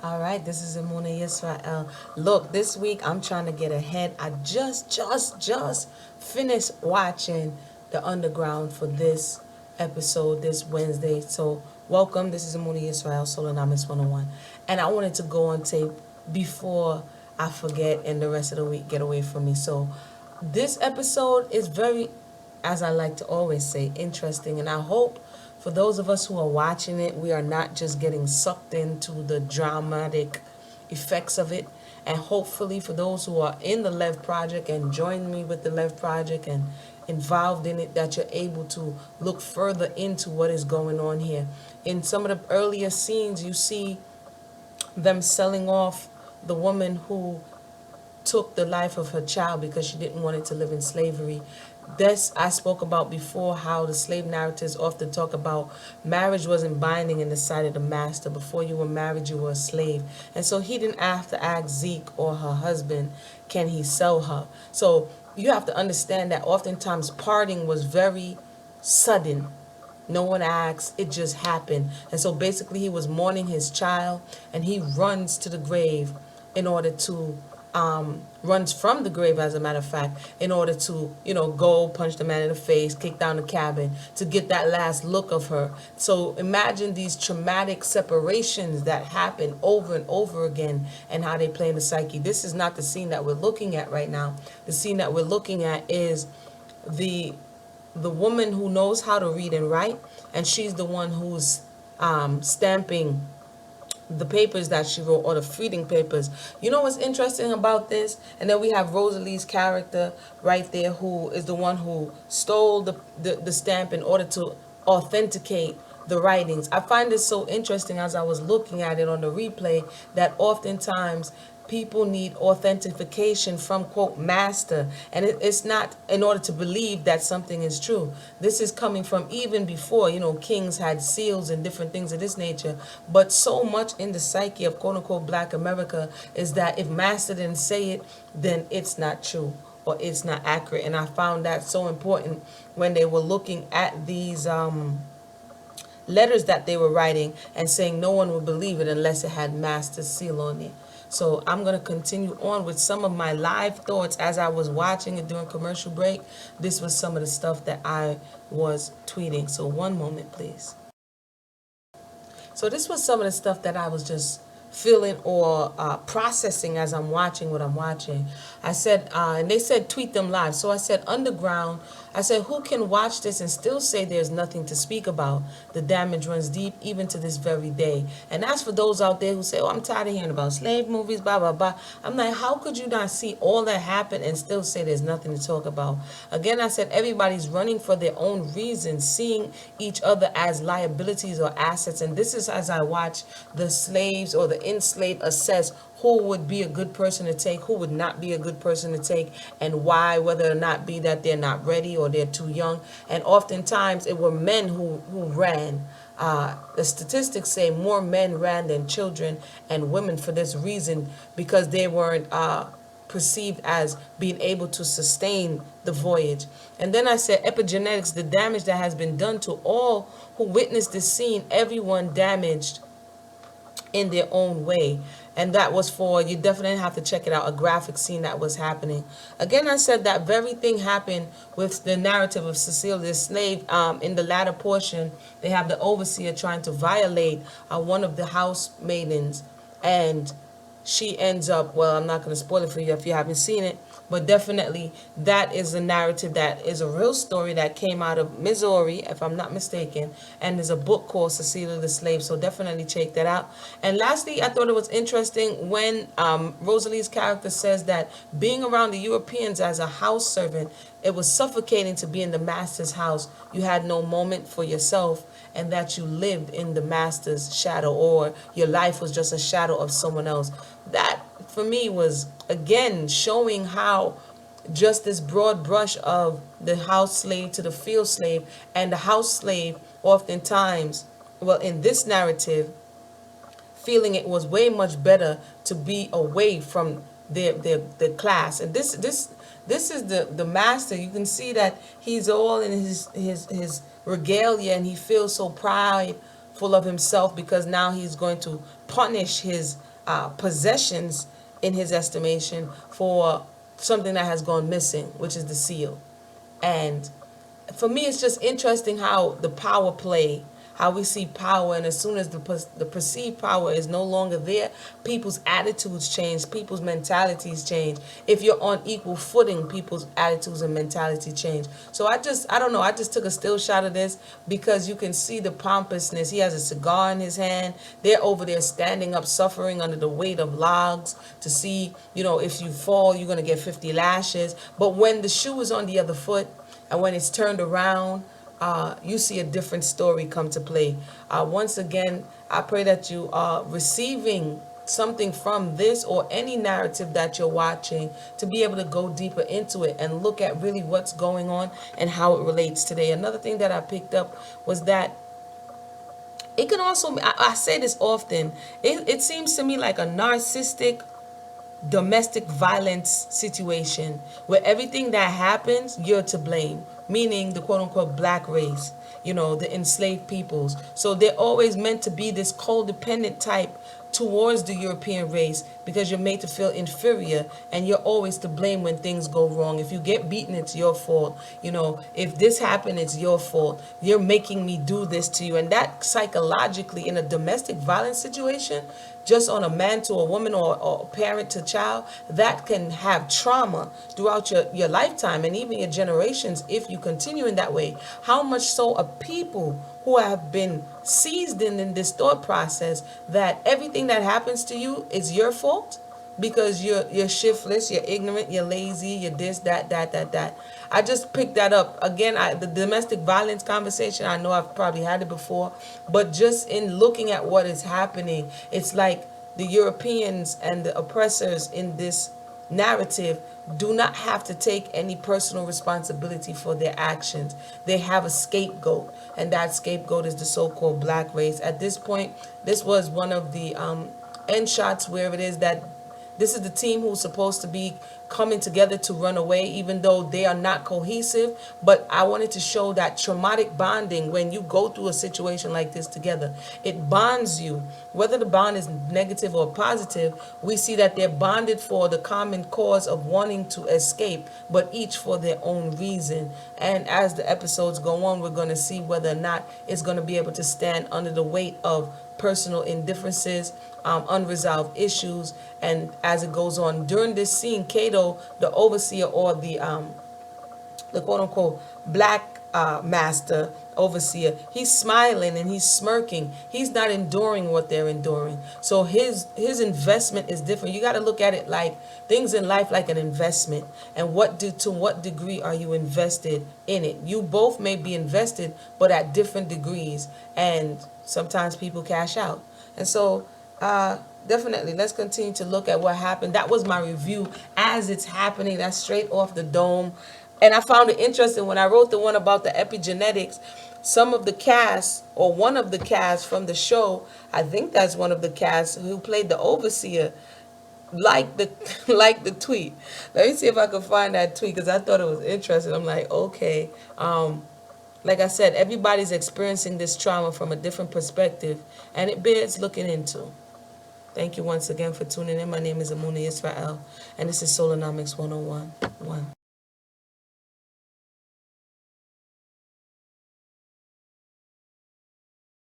All right, this is Amuna Yisrael. Look, this week I'm trying to get ahead. I just finished watching The Underground for this episode this Wednesday. So, welcome. This is Amuna Yisrael, Solonamis 101. And I wanted to go on tape before I forget and the rest of the week get away from me. So, this episode is very, as I like to always say, interesting. And I hope for those of us who are watching it, we are not just getting sucked into the dramatic effects of it. And hopefully, for those who are in the LEV project and join me with the LEV project and involved in it, that you're able to look further into what is going on here. In some of the earlier scenes, you see them selling off the woman who took the life of her child because she didn't want it to live in slavery. This I spoke about before, how the slave narratives often talk about marriage wasn't binding in the sight of the master. Before you were married, you were a slave. And so he didn't have to ask Zeke or her husband, can he sell her? So you have to understand that oftentimes parting was very sudden. No one asked, it just happened. And so basically he was mourning his child and he runs to the grave in order to runs from the grave, as a matter of fact, in order to, go punch the man in the face, kick down the cabin to get that last look of her. So imagine these traumatic separations that happen over and over again and how they play in the psyche. This is not the scene that we're looking at right now. The scene that we're looking at is the woman who knows how to read and write, and she's the one who's stamping the papers that she wrote, or the freeding papers. You know what's interesting about this? And then we have Rosalie's character right there, who is the one who stole the stamp in order to authenticate the writings. I find this so interesting as I was looking at it on the replay, that oftentimes people need authentication from, quote, master. And it's not in order to believe that something is true. This is coming from even before, kings had seals and different things of this nature. But so much in the psyche of, quote unquote, Black America is that if master didn't say it, then it's not true or it's not accurate. And I found that so important when they were looking at these letters that they were writing and saying no one would believe it unless it had master's seal on it. So I'm going to continue on with some of my live thoughts as I was watching it during commercial break. This was some of the stuff that I was tweeting. So one moment, please. So this was some of the stuff that I was just feeling or processing as I'm watching what I'm watching. I said, and they said tweet them live. So I said underground. I said, who can watch this and still say there's nothing to speak about? The damage runs deep even to this very day. And as for those out there who say, oh, I'm tired of hearing about slave movies, blah, blah, blah. I'm like, how could you not see all that happen and still say there's nothing to talk about? Again, I said, everybody's running for their own reasons, seeing each other as liabilities or assets. And this is as I watch the slaves or the enslaved assess who would be a good person to take, who would not be a good person to take, and why, whether or not be that they're not ready or they're too young. And oftentimes it were men who ran. The statistics say more men ran than children and women for this reason, because they weren't perceived as being able to sustain the voyage. And then I said epigenetics, the damage that has been done to all who witnessed this scene, everyone damaged in their own way. And that was for, you definitely have to check it out, a graphic scene that was happening. Again, I said that very thing happened with the narrative of Cecile the slave. In the latter portion, they have the overseer trying to violate one of the house maidens, and she ends up, well, I'm not going to spoil it for you if you haven't seen it, but definitely that is a narrative that is a real story that came out of Missouri, if I'm not mistaken, and there's a book called Cecilia the Slave, so definitely check that out. And lastly, I thought it was interesting when Rosalie's character says that being around the Europeans as a house servant, it was suffocating to be in the master's house. You had no moment for yourself, and that you lived in the master's shadow, or your life was just a shadow of someone else. That, for me, was, again, showing how just this broad brush of the house slave to the field slave, and the house slave oftentimes, well, in this narrative, feeling it was way much better to be away from their class. And this is the master. You can see that he's all in his regalia, and he feels so prideful of himself because now he's going to punish his possessions in his estimation for something that has gone missing, which is the seal. And for me, it's just interesting how the power play, how we see power, and as soon as the perceived power is no longer there, people's attitudes change, people's mentalities change. If you're on equal footing, people's attitudes and mentality change. So I don't know, I just took a still shot of this because you can see the pompousness. He has a cigar in his hand. They're over there standing up, suffering under the weight of logs to see, if you fall, you're going to get 50 lashes. But when the shoe is on the other foot, and when it's turned around, you see a different story come to play. Once again, I pray that you are receiving something from this or any narrative that you're watching to be able to go deeper into it and look at really what's going on and how it relates today. Another thing that I picked up was that it can also, I say this often, it seems to me like a narcissistic domestic violence situation where everything that happens, you're to blame, meaning the quote unquote black race, the enslaved peoples. So they're always meant to be this codependent type towards the European race because you're made to feel inferior and you're always to blame when things go wrong. If you get beaten, it's your fault. If this happened, it's your fault. You're making me do this to you. And that psychologically in a domestic violence situation, just on a man to a woman or parent to child, that can have trauma throughout your lifetime and even your generations if you continue in that way. How much so a people who have been seized in this thought process that everything that happens to you is your fault because you're shiftless, you're ignorant, you're lazy, you're this, that. I just picked that up. Again, the domestic violence conversation, I know I've probably had it before, but just in looking at what is happening, it's like the Europeans and the oppressors in this narrative do not have to take any personal responsibility for their actions. They have a scapegoat, and that scapegoat is the so-called black race. At this point, this was one of the end shots where it is that this is the team who's supposed to be coming together to run away, even though they are not cohesive. But I wanted to show that traumatic bonding, when you go through a situation like this together, it bonds you. Whether the bond is negative or positive, we see that they're bonded for the common cause of wanting to escape, but each for their own reason. And as the episodes go on, we're going to see whether or not it's going to be able to stand under the weight of personal indifferences, unresolved issues. And as it goes on during this scene, Cato, the overseer, or the quote unquote black master overseer, he's smiling and he's smirking. He's not enduring what they're enduring. So his investment is different. You got to look at it like things in life like an investment, and to what degree are you invested in it? You both may be invested, but at different degrees, and sometimes people cash out. And so definitely let's continue to look at what happened. That was my review as it's happening. That's straight off the dome. And I found it interesting when I wrote the one about the epigenetics. Some of the cast, or one of the cast from the show, I think that's one of the cast who played the overseer, like the tweet. Let me see if I can find that tweet because I thought it was interesting. I'm like, okay. Like I said, everybody's experiencing this trauma from a different perspective, and it bears looking into. Thank you once again for tuning in. My name is Amuna Israel, and this is Solonomics 101.